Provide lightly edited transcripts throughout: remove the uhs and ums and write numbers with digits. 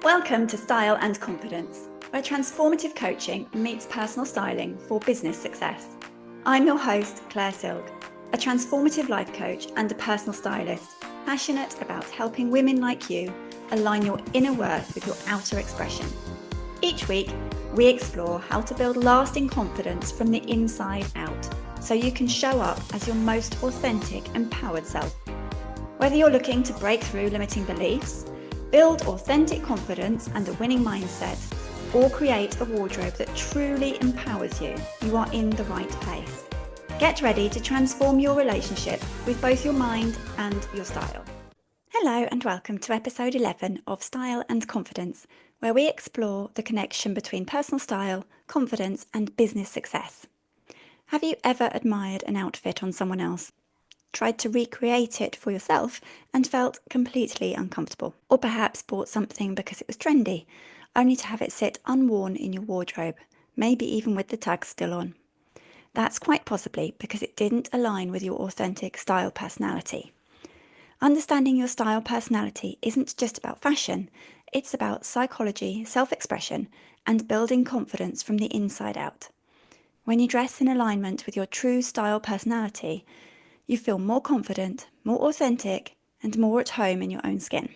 Welcome to Style and Confidence, where transformative coaching meets personal styling for business success. I'm your host, Claire Silk, a transformative life coach and a personal stylist, passionate about helping women like you align your inner worth with your outer expression. Each week, we explore how to build lasting confidence from the inside out, so you can show up as your most authentic, empowered self. Whether you're looking to break through limiting beliefs, build authentic confidence and a winning mindset, or create a wardrobe that truly empowers you, you are in the right place. Get ready to transform your relationship with both your mind and your style. Hello and welcome to episode 11 of Style and Confidence, where we explore the connection between personal style, confidence and business success. Have you ever admired an outfit on someone else, tried to recreate it for yourself and felt completely uncomfortable? Or perhaps bought something because it was trendy, only to have it sit unworn in your wardrobe, maybe even with the tags still on. That's quite possibly because it didn't align with your authentic style personality. Understanding your style personality isn't just about fashion, it's about psychology, self-expression, and building confidence from the inside out. When you dress in alignment with your true style personality, you feel more confident, more authentic, and more at home in your own skin.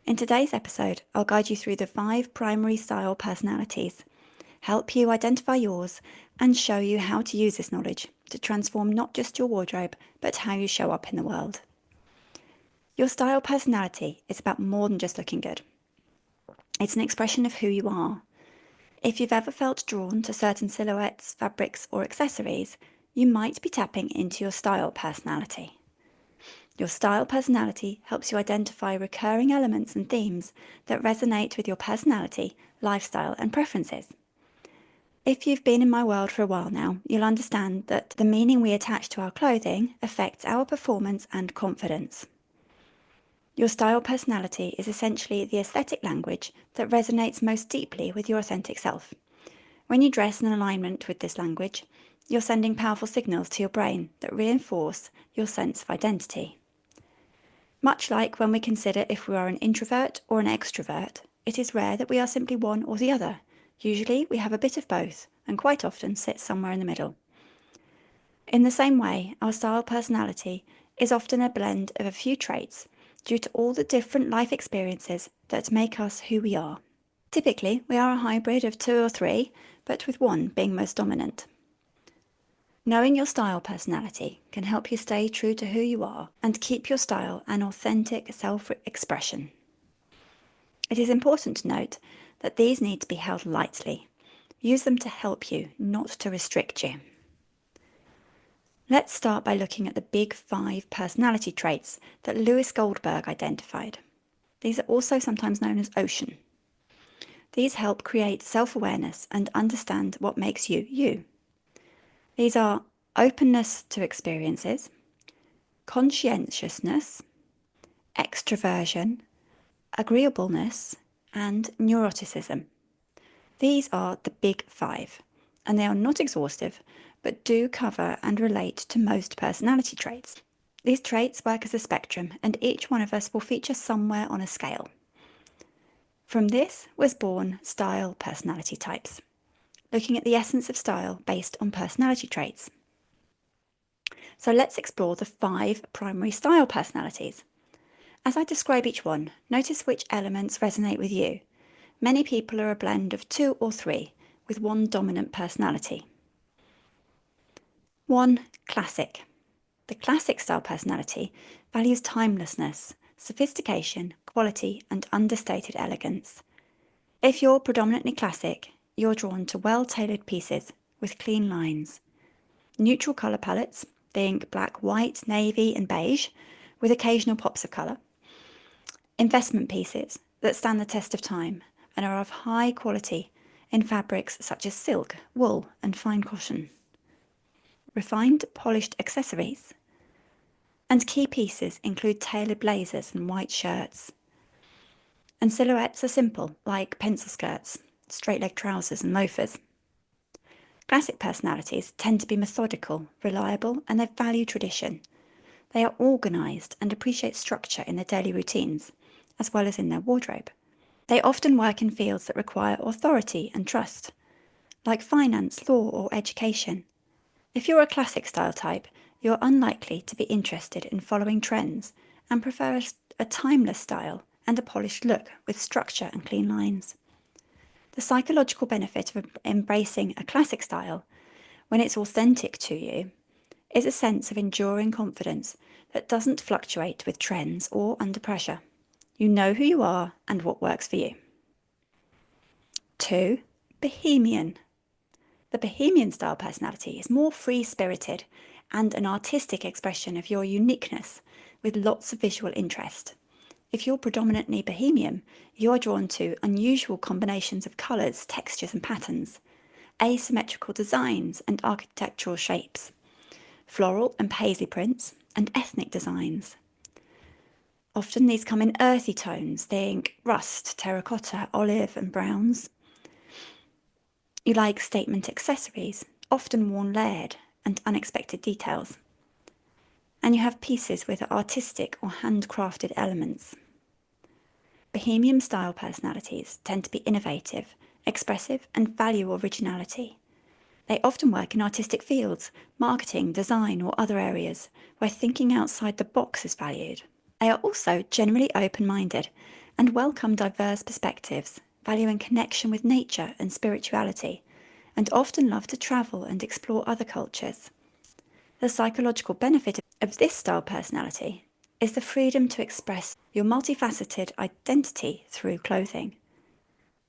In today's episode, I'll guide you through the 5 primary style personalities, help you identify yours, and show you how to use this knowledge to transform not just your wardrobe, but how you show up in the world. Your style personality is about more than just looking good. It's an expression of who you are. If you've ever felt drawn to certain silhouettes, fabrics, or accessories, you might be tapping into your style personality. Your style personality helps you identify recurring elements and themes that resonate with your personality, lifestyle, and preferences. If you've been in my world for a while now, you'll understand that the meaning we attach to our clothing affects our performance and confidence. Your style personality is essentially the aesthetic language that resonates most deeply with your authentic self. When you dress in alignment with this language, you're sending powerful signals to your brain that reinforce your sense of identity. Much like when we consider if we are an introvert or an extrovert, it is rare that we are simply one or the other. Usually we have a bit of both, and quite often sit somewhere in the middle. In the same way, our style personality is often a blend of a few traits due to all the different life experiences that make us who we are. Typically, we are a hybrid of 2 or 3, but with one being most dominant. Knowing your style personality can help you stay true to who you are and keep your style an authentic self-expression. It is important to note that these need to be held lightly. Use them to help you, not to restrict you. Let's start by looking at the big 5 personality traits that Lewis Goldberg identified. These are also sometimes known as Ocean. These help create self-awareness and understand what makes you, you. These are openness to experiences, conscientiousness, extroversion, agreeableness, and neuroticism. These are the big 5, and they are not exhaustive, but do cover and relate to most personality traits. These traits work as a spectrum, and each one of us will feature somewhere on a scale. From this was born style personality types, looking at the essence of style based on personality traits. So let's explore the 5 primary style personalities. As I describe each one, notice which elements resonate with you. Many people are a blend of 2 or 3, with one dominant personality. 1. Classic. The classic style personality values timelessness, sophistication, quality, and understated elegance. If you're predominantly classic, you're drawn to well-tailored pieces with clean lines. Neutral colour palettes, think black, white, navy and beige, with occasional pops of colour. Investment pieces that stand the test of time and are of high quality in fabrics such as silk, wool and fine cotton. Refined, polished accessories. And key pieces include tailored blazers and white shirts. And silhouettes are simple, like pencil skirts, straight-leg trousers and loafers. Classic personalities tend to be methodical, reliable, and they value tradition. They are organised and appreciate structure in their daily routines, as well as in their wardrobe. They often work in fields that require authority and trust, like finance, law, or education. If you're a classic style type, you're unlikely to be interested in following trends and prefer a timeless style and a polished look with structure and clean lines. The psychological benefit of embracing a classic style, when it's authentic to you, is a sense of enduring confidence that doesn't fluctuate with trends or under pressure. You know who you are and what works for you. 2. Bohemian. The Bohemian style personality is more free-spirited and an artistic expression of your uniqueness with lots of visual interest. If you're predominantly Bohemian, you're drawn to unusual combinations of colours, textures and patterns, asymmetrical designs and architectural shapes, floral and paisley prints, and ethnic designs. Often these come in earthy tones, think rust, terracotta, olive and browns. You like statement accessories, often worn layered and unexpected details. And you have pieces with artistic or handcrafted elements. Bohemian style personalities tend to be innovative, expressive and value originality. They often work in artistic fields, marketing, design or other areas where thinking outside the box is valued. They are also generally open-minded and welcome diverse perspectives, valuing connection with nature and spirituality, and often love to travel and explore other cultures. The psychological benefit of this style personality is the freedom to express your multifaceted identity through clothing.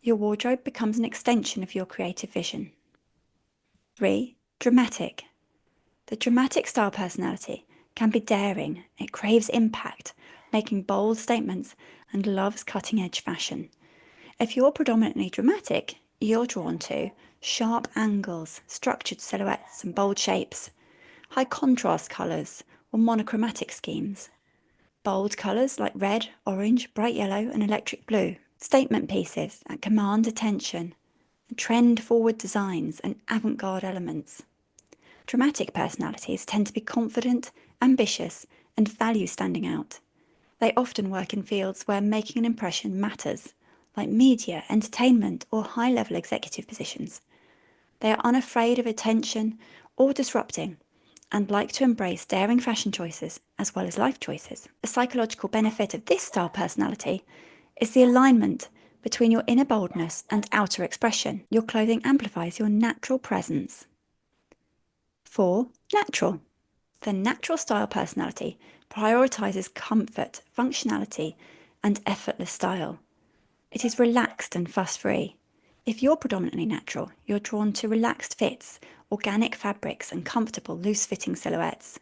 Your wardrobe becomes an extension of your creative vision. 3. Dramatic. The dramatic style personality can be daring. It craves impact, making bold statements, and loves cutting-edge fashion. If you're predominantly dramatic, you're drawn to sharp angles, structured silhouettes and bold shapes, high contrast colours or monochromatic schemes, bold colours like red, orange, bright yellow and electric blue, statement pieces that command attention, trend-forward designs and avant-garde elements. Dramatic personalities tend to be confident, ambitious and value standing out. They often work in fields where making an impression matters, like media, entertainment or high-level executive positions. They are unafraid of attention or disrupting and like to embrace daring fashion choices as well as life choices. The psychological benefit of this style personality is the alignment between your inner boldness and outer expression. Your clothing amplifies your natural presence. 4. Natural. The natural style personality prioritizes comfort, functionality, and effortless style. It is relaxed and fuss-free. If you're predominantly natural, you're drawn to relaxed fits, organic fabrics, and comfortable, loose-fitting silhouettes,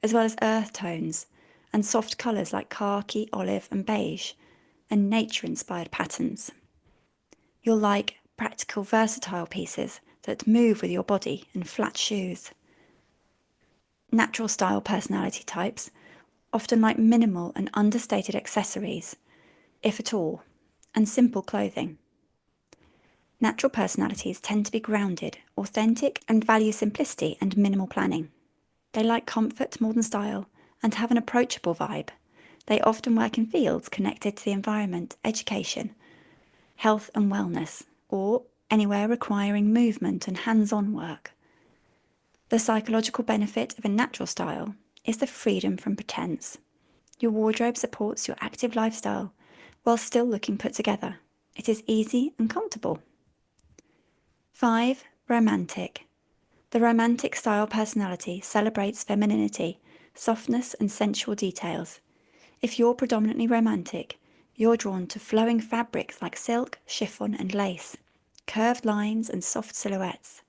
as well as earth tones and soft colours like khaki, olive, and beige, and nature-inspired patterns. You'll like practical, versatile pieces that move with your body and flat shoes. Natural style personality types often like minimal and understated accessories, if at all, and simple clothing. Natural personalities tend to be grounded, authentic, and value simplicity and minimal planning. They like comfort more than style and have an approachable vibe. They often work in fields connected to the environment, education, health and wellness, or anywhere requiring movement and hands-on work. The psychological benefit of a natural style is the freedom from pretense. Your wardrobe supports your active lifestyle while still looking put together. It is easy and comfortable. 5. Romantic. The romantic style personality celebrates femininity, softness and sensual details. If you're predominantly romantic, you're drawn to flowing fabrics like silk, chiffon and lace, curved lines and soft silhouettes.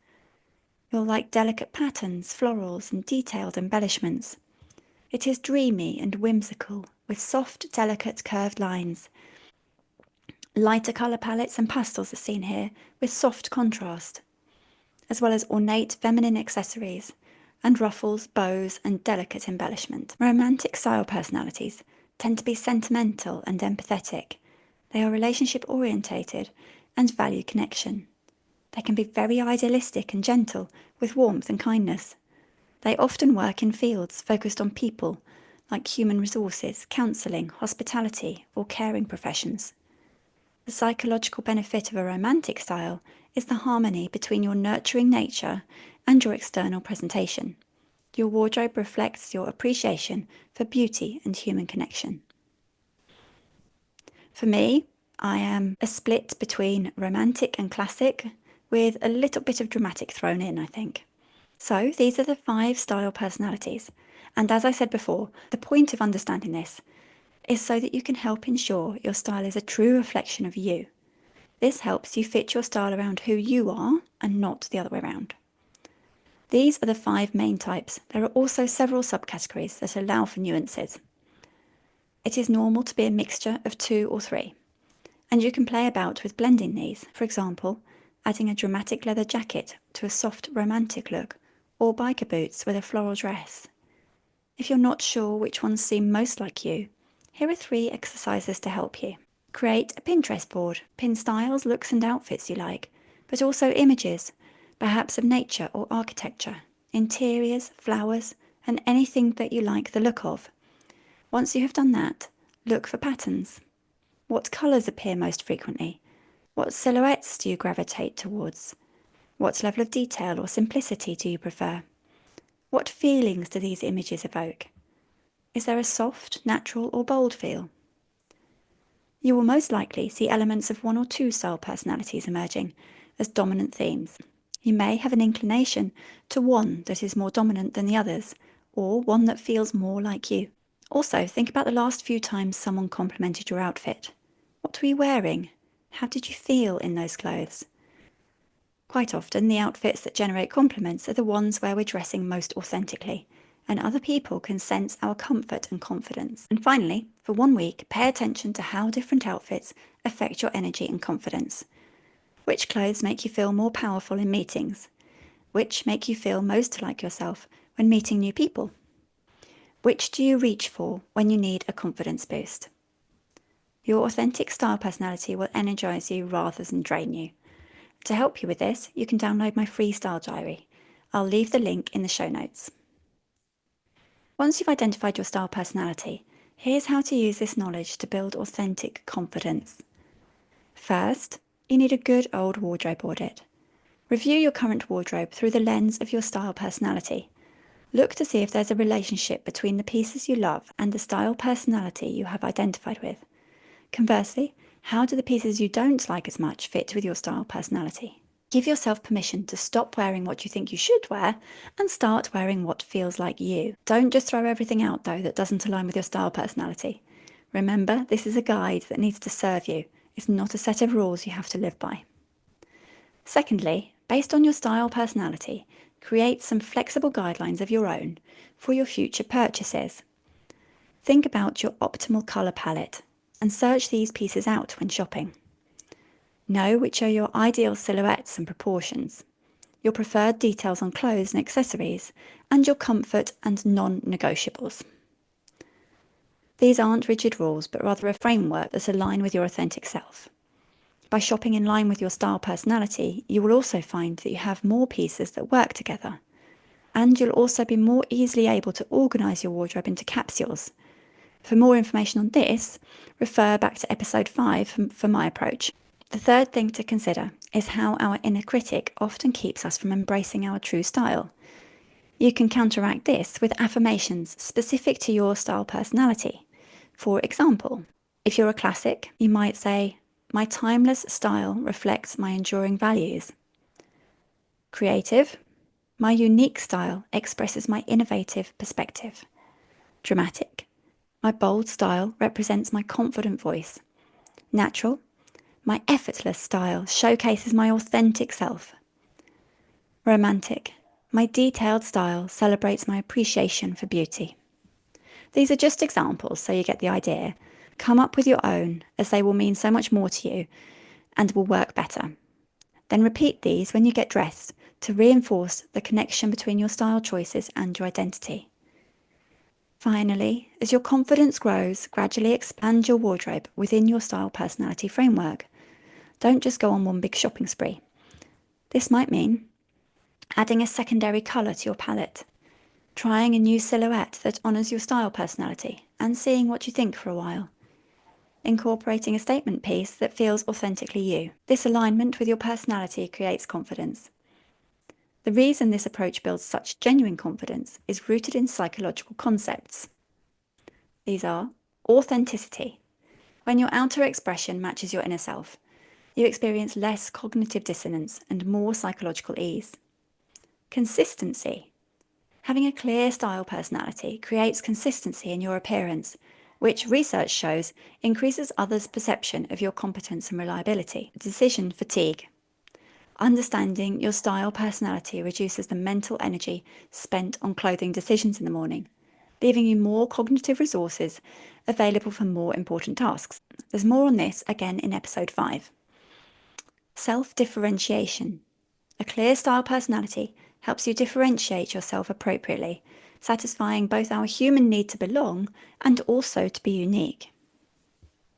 You'll like delicate patterns, florals and detailed embellishments. It is dreamy and whimsical, with soft, delicate curved lines. Lighter colour palettes and pastels are seen here, with soft contrast, as well as ornate feminine accessories and ruffles, bows and delicate embellishment. Romantic style personalities tend to be sentimental and empathetic. They are relationship orientated and value connection. They can be very idealistic and gentle, with warmth and kindness. They often work in fields focused on people, like human resources, counselling, hospitality or caring professions. The psychological benefit of a romantic style is the harmony between your nurturing nature and your external presentation. Your wardrobe reflects your appreciation for beauty and human connection. For me, I am a split between romantic and classic, with a little bit of dramatic thrown in, I think. So these are the 5 style personalities. And as I said before, the point of understanding this is so that you can help ensure your style is a true reflection of you. This helps you fit your style around who you are and not the other way around. These are the 5 main types. There are also several subcategories that allow for nuances. It is normal to be a mixture of 2 or 3, and you can play about with blending these. For example, adding a dramatic leather jacket to a soft romantic look, or biker boots with a floral dress. If you're not sure which ones seem most like you, here are 3 exercises to help you. Create a Pinterest board. Pin styles, looks and outfits you like, but also images, perhaps of nature or architecture, interiors, flowers, and anything that you like the look of. Once you have done that, look for patterns. What colours appear most frequently? What silhouettes do you gravitate towards? What level of detail or simplicity do you prefer? What feelings do these images evoke? Is there a soft, natural, or bold feel? You will most likely see elements of 1 or 2 style personalities emerging as dominant themes. You may have an inclination to one that is more dominant than the others, or one that feels more like you. Also, think about the last few times someone complimented your outfit. What were you wearing? How did you feel in those clothes? Quite often, the outfits that generate compliments are the ones where we're dressing most authentically, and other people can sense our comfort and confidence. And finally, for 1 week, pay attention to how different outfits affect your energy and confidence. Which clothes make you feel more powerful in meetings? Which make you feel most like yourself when meeting new people? Which do you reach for when you need a confidence boost? Your authentic style personality will energize you rather than drain you. To help you with this, you can download my free style diary. I'll leave the link in the show notes. Once you've identified your style personality, here's how to use this knowledge to build authentic confidence. First, you need a good old wardrobe audit. Review your current wardrobe through the lens of your style personality. Look to see if there's a relationship between the pieces you love and the style personality you have identified with. Conversely, how do the pieces you don't like as much fit with your style personality? Give yourself permission to stop wearing what you think you should wear and start wearing what feels like you. Don't just throw everything out, though, that doesn't align with your style personality. Remember, this is a guide that needs to serve you. It's not a set of rules you have to live by. Secondly, based on your style personality, create some flexible guidelines of your own for your future purchases. Think about your optimal colour palette and search these pieces out when shopping. Know which are your ideal silhouettes and proportions, your preferred details on clothes and accessories, and your comfort and non-negotiables. These aren't rigid rules, but rather a framework that align with your authentic self. By shopping in line with your style personality, you will also find that you have more pieces that work together. And you'll also be more easily able to organise your wardrobe into capsules. For more information on this, refer back to episode 5 for my approach. The third thing to consider is how our inner critic often keeps us from embracing our true style. You can counteract this with affirmations specific to your style personality. For example, if you're a classic, you might say, "My timeless style reflects my enduring values." Creative, "My unique style expresses my innovative perspective." Dramatic, "My bold style represents my confident voice." Natural, "My effortless style showcases my authentic self." Romantic, "My detailed style celebrates my appreciation for beauty." These are just examples, so you get the idea. Come up with your own, as they will mean so much more to you and will work better. Then repeat these when you get dressed to reinforce the connection between your style choices and your identity. Finally, as your confidence grows, gradually expand your wardrobe within your style personality framework. Don't just go on one big shopping spree. This might mean adding a secondary colour to your palette, trying a new silhouette that honours your style personality, and seeing what you think for a while. incorporating a statement piece that feels authentically you. This alignment with your personality creates confidence. The reason this approach builds such genuine confidence is rooted in psychological concepts. These are authenticity. When your outer expression matches your inner self, you experience less cognitive dissonance and more psychological ease. Consistency. Having a clear style personality creates consistency in your appearance, which research shows increases others' perception of your competence and reliability. Decision fatigue. Understanding your style personality reduces the mental energy spent on clothing decisions in the morning, leaving you more cognitive resources available for more important tasks. There's more on this again in episode 5. Self-differentiation. A clear style personality helps you differentiate yourself appropriately, satisfying both our human need to belong and also to be unique.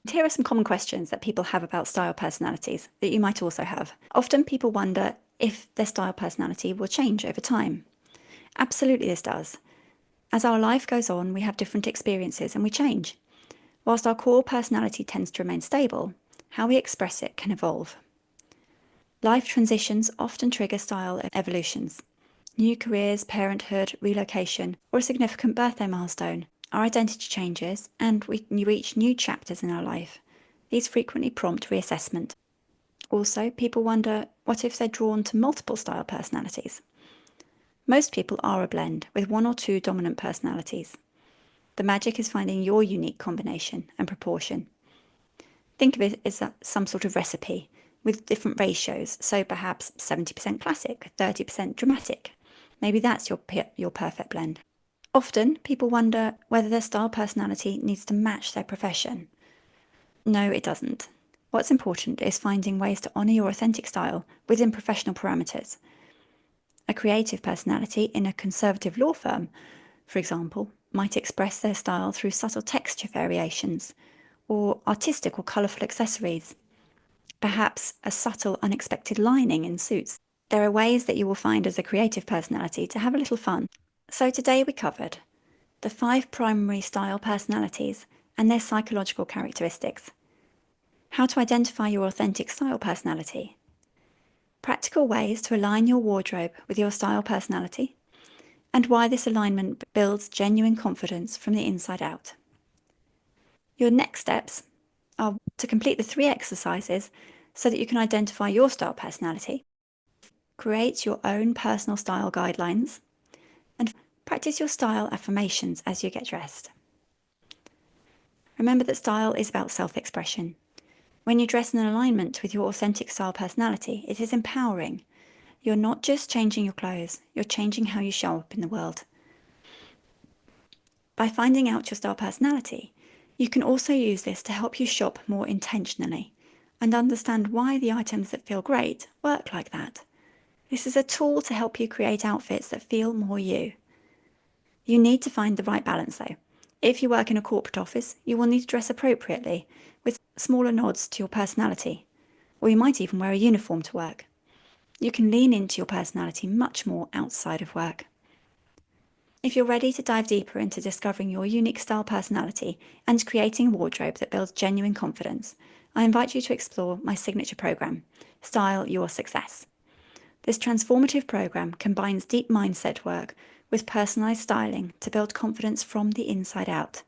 Here are some common questions that people have about style personalities that you might also have. Often people wonder if their style personality will change over time. Absolutely this does. As our life goes on, we have different experiences and we change. Whilst our core personality tends to remain stable, how we express it can evolve. Life transitions often trigger style evolutions. New careers, parenthood, relocation, or a significant birthday milestone. Our identity changes and we reach new chapters in our life. These frequently prompt reassessment. Also, people wonder, what if they're drawn to multiple style personalities? Most people are a blend with 1 or 2 dominant personalities. The magic is finding your unique combination and proportion. Think of it as some sort of recipe with different ratios, so perhaps 70% classic, 30% dramatic. Maybe that's your perfect blend. Often, people wonder whether their style personality needs to match their profession. No, it doesn't. What's important is finding ways to honour your authentic style within professional parameters. A creative personality in a conservative law firm, for example, might express their style through subtle texture variations, or artistic or colourful accessories. Perhaps a subtle, unexpected lining in suits. There are ways that you will find as a creative personality to have a little fun. So today we covered the 5 primary style personalities and their psychological characteristics, how to identify your authentic style personality, practical ways to align your wardrobe with your style personality, and why this alignment builds genuine confidence from the inside out. Your next steps are to complete the 3 exercises so that you can identify your style personality, create your own personal style guidelines, and practice your style affirmations as you get dressed. Remember that style is about self-expression. When you dress in alignment with your authentic style personality, it is empowering. You're not just changing your clothes, you're changing how you show up in the world. By finding out your style personality, you can also use this to help you shop more intentionally and understand why the items that feel great work like that. This is a tool to help you create outfits that feel more you. You need to find the right balance though. If you work in a corporate office, you will need to dress appropriately with smaller nods to your personality, or you might even wear a uniform to work. You can lean into your personality much more outside of work. If you're ready to dive deeper into discovering your unique style personality and creating a wardrobe that builds genuine confidence, I invite you to explore my signature program, Style Your Success. This transformative program combines deep mindset work with personalised styling to build confidence from the inside out.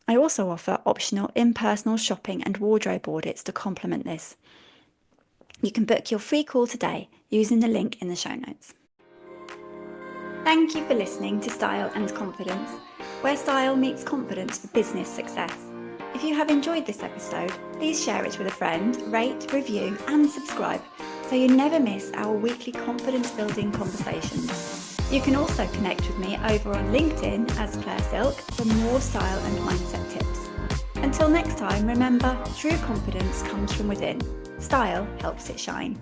I also offer optional impersonal shopping and wardrobe audits to complement this. You can book your free call today using the link in the show notes. Thank you for listening to Style and Confidence, where style meets confidence for business success. If you have enjoyed this episode, please share it with a friend, rate, review and subscribe so you never miss our weekly confidence-building conversations. You can also connect with me over on LinkedIn as Claire Silk for more style and mindset tips. Until next time, remember, true confidence comes from within. Style helps it shine.